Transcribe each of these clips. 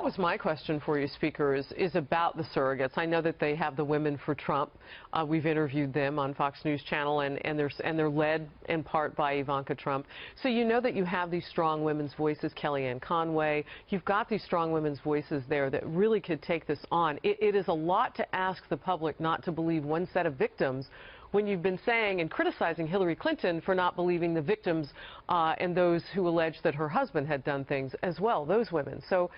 That was my question for you, Speaker, is about the surrogates. I know that they have the Women for Trump. We've interviewed them on Fox News Channel, and they're led in part by Ivanka Trump. So you know that you have these strong women's voices, Kellyanne Conway. You've got these strong women's voices there that really could take this on. It is a lot to ask the public not to believe one set of victims when you've been saying and criticizing Hillary Clinton for not believing the victims and those who allege that her husband had done things as well, those women. So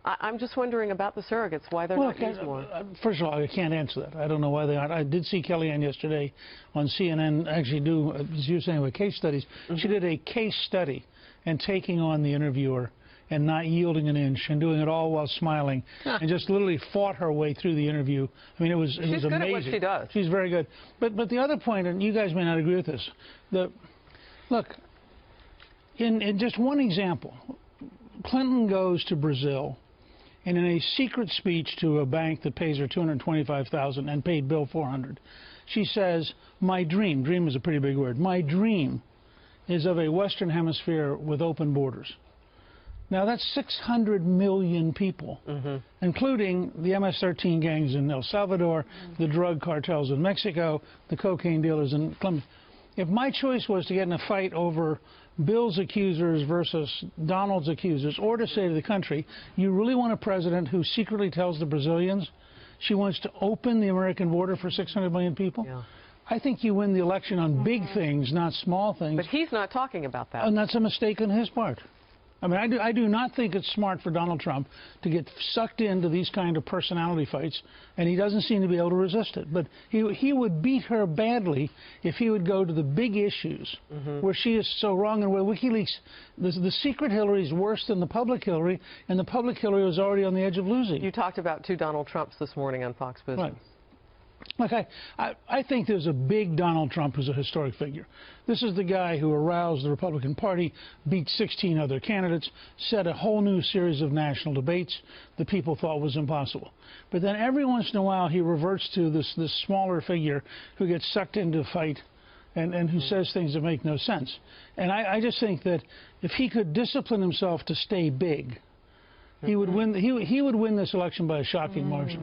I'm just wondering about the surrogates, why they're not used more. First of all, I can't answer that. I don't know why they aren't. I did see Kellyanne yesterday on CNN actually do, as you were saying, with case studies. She did a case study and taking on the interviewer and not yielding an inch and doing it all while smiling and just literally fought her way through the interview. I mean, it was amazing. She's good at what she does. She's very good. But the other point, and you guys may not agree with this, look, in just one example, Clinton goes to Brazil, and in a secret speech to a bank that pays her $225,000 and paid Bill $400, she says, "My dream is a pretty big word, my dream is of a Western Hemisphere with open borders." Now, that's 600 million people, including the MS-13 gangs in El Salvador, the drug cartels in Mexico, the cocaine dealers in Colombia. If my choice was to get in a fight over Bill's accusers versus Donald's accusers, or to say to the country, you really want a president who secretly tells the Brazilians she wants to open the American border for 600 million people? Yeah. I think you win the election on big things, not small things. But he's not talking about that. And that's a mistake on his part. I mean, I do not think it's smart for Donald Trump to get sucked into these kind of personality fights, and he doesn't seem to be able to resist it. But he would beat her badly if he would go to the big issues where she is so wrong, and where WikiLeaks, the secret Hillary is worse than the public Hillary, and the public Hillary was already on the edge of losing. You talked about two Donald Trumps this morning on Fox Business. Right. Look, I think there's a big Donald Trump who's a historic figure. This is the guy who aroused the Republican Party, beat 16 other candidates, set a whole new series of national debates that people thought was impossible. But then every once in a while he reverts to this smaller figure who gets sucked into a fight and who says things that make no sense. And I just think that if he could discipline himself to stay big, he would win. He would win this election by a shocking margin.